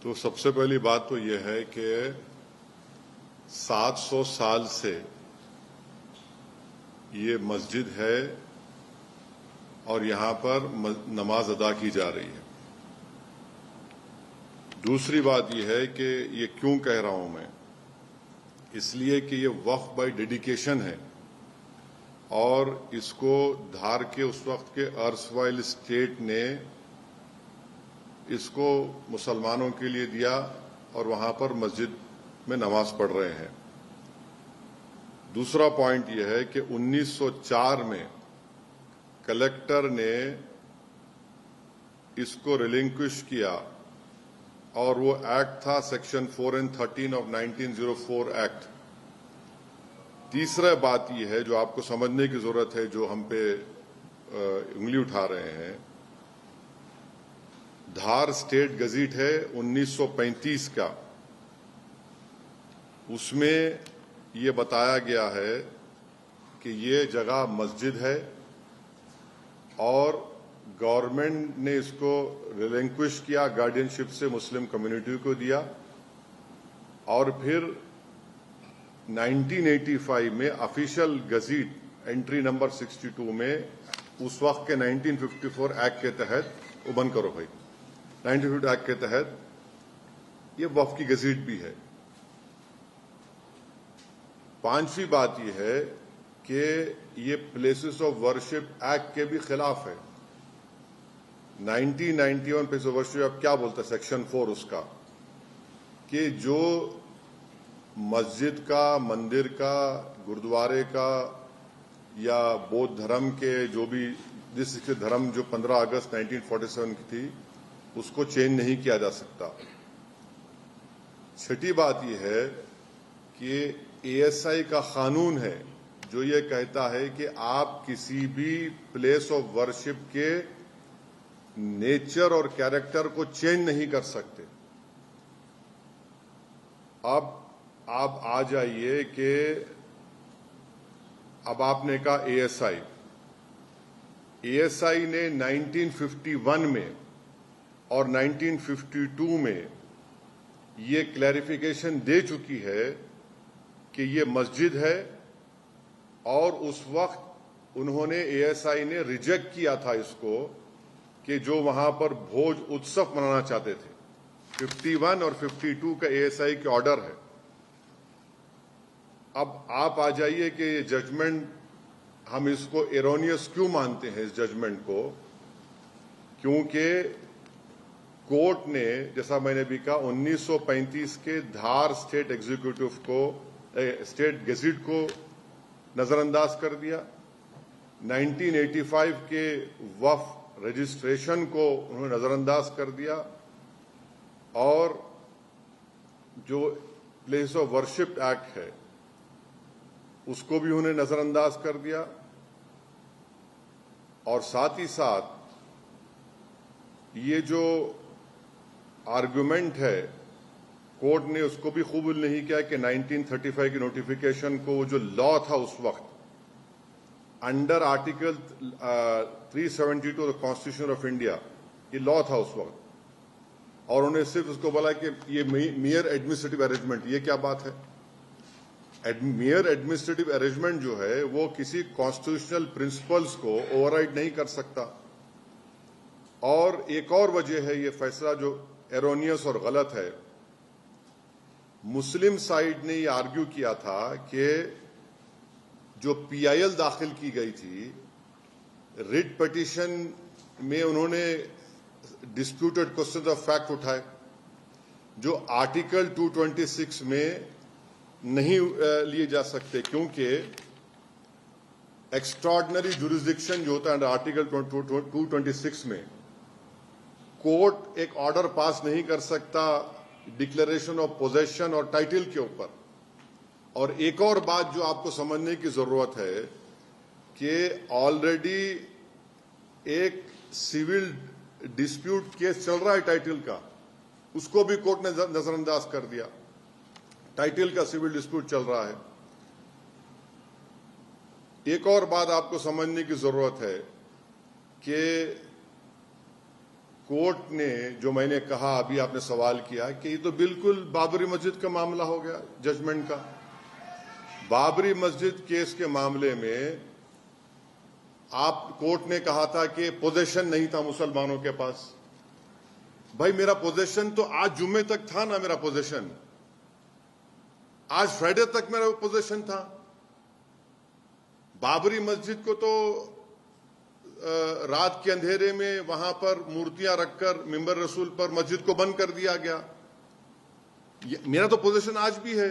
तो सबसे पहली बात तो यह है कि 700 साल से ये मस्जिद है और यहां पर नमाज अदा की जा रही है। दूसरी बात यह है कि ये क्यों कह रहा हूं मैं, इसलिए कि ये वक्फ बाय डेडिकेशन है और इसको धार के उस वक्त के अर्सवाइल स्टेट ने इसको मुसलमानों के लिए दिया और वहां पर मस्जिद में नमाज पढ़ रहे हैं। दूसरा पॉइंट यह है कि 1904 में कलेक्टर ने इसको रिलिंक्विश किया और वो एक्ट था सेक्शन 4 and 13 ऑफ 1904 एक्ट। तीसरा बात यह है जो आपको समझने की जरूरत है, जो हम पे उंगली उठा रहे हैं, धार स्टेट गजीट है 1935 का, उसमें ये बताया गया है कि ये जगह मस्जिद है और गवर्नमेंट ने इसको रिलिंक्विश किया, गार्डियनशिप से मुस्लिम कम्युनिटी को दिया और फिर 1985 में ऑफिशियल गजीट एंट्री नंबर 62 में उस वक्त के 1954 एक्ट के तहत वो बंद करो भाई, 1950 एक्ट के तहत ये वक्फ की गजीट भी है। पांचवी बात यह है कि ये प्लेसेस ऑफ वर्शिप एक्ट के भी खिलाफ है। 1991 प्लेस ऑफ वर्शिप अब क्या बोलता है सेक्शन 4 उसका, कि जो मस्जिद का, मंदिर का, गुरुद्वारे का या बौद्ध धर्म के जो भी जिस धर्म जो 15 अगस्त 1947 की थी उसको चेंज नहीं किया जा सकता। छठी बात यह है कि ASI का कानून है जो ये कहता है कि आप किसी भी प्लेस ऑफ वर्शिप के नेचर और कैरेक्टर को चेंज नहीं कर सकते। अब आप आ जाइए कि अब आपने कहा ASI ने 1951 में और 1952 में ये क्लैरिफिकेशन दे चुकी है कि ये मस्जिद है और उस वक्त उन्होंने ASI ने रिजेक्ट किया था इसको कि जो वहां पर भोज उत्सव मनाना चाहते थे। 51 और 52 का ASI के ऑर्डर है। अब आप आ जाइए कि ये जजमेंट हम इसको एरोनियस क्यों मानते हैं इस जजमेंट को, क्योंकि कोर्ट ने, जैसा मैंने भी कहा, 1935 के धार स्टेट एग्जीक्यूटिव को, स्टेट गेजेट को नजरअंदाज कर दिया। 1985 के वक्फ रजिस्ट्रेशन को उन्होंने नजरअंदाज कर दिया और जो प्लेस ऑफ वर्शिप एक्ट है उसको भी उन्होंने नजरअंदाज कर दिया और साथ ही साथ ये जो आर्गुमेंट है कोर्ट ने उसको भी कबूल नहीं किया कि 1935 की नोटिफिकेशन को जो लॉ था उस वक्त under article 372 of the constitution of India, ये लॉ था उस वक्त, और उन्होंने सिर्फ उसको बोला कि ये मियर एडमिनिस्ट्रेटिव अरेंजमेंट। ये क्या बात है? मियर एडमिनिस्ट्रेटिव अरेंजमेंट जो है वो किसी कॉन्स्टिट्यूशनल प्रिंसिपल्स को ओवरराइड नहीं कर सकता। और एक और वजह है ये फैसला जो एरोनियस और गलत है। मुस्लिम साइड ने ये आर्ग्यू किया था कि जो PIL दाखिल की गई थी, रिट पिटीशन में उन्होंने डिस्प्यूटेड क्वेश्चन ऑफ फैक्ट उठाए जो आर्टिकल 226 में नहीं लिए जा सकते, क्योंकि एक्स्ट्राऑर्डिनरी जुरिसडिक्शन जो होता है अंडर आर्टिकल 226 में कोर्ट एक ऑर्डर पास नहीं कर सकता डिक्लेरेशन ऑफ पोजेशन और टाइटल के ऊपर। और एक और बात जो आपको समझने की जरूरत है कि ऑलरेडी एक सिविल डिस्प्यूट केस चल रहा है टाइटल का, उसको भी कोर्ट ने नजरअंदाज कर दिया। टाइटल का सिविल डिस्प्यूट चल रहा है। एक और बात आपको समझने की जरूरत है कि कोर्ट ने जो मैंने कहा, अभी आपने सवाल किया कि ये तो बिल्कुल बाबरी मस्जिद का मामला हो गया जजमेंट का। बाबरी मस्जिद केस के मामले में कोर्ट ने कहा था कि पोजेशन नहीं था मुसलमानों के पास। भाई मेरा पोजेशन तो आज जुम्मे तक था ना, मेरा पोजेशन आज फ्राइडे तक मेरा पोजेशन था। बाबरी मस्जिद को तो रात के अंधेरे में वहां पर मूर्तियां रखकर मिंबर रसूल पर मस्जिद को बंद कर दिया गया। मेरा तो पोजीशन आज भी है।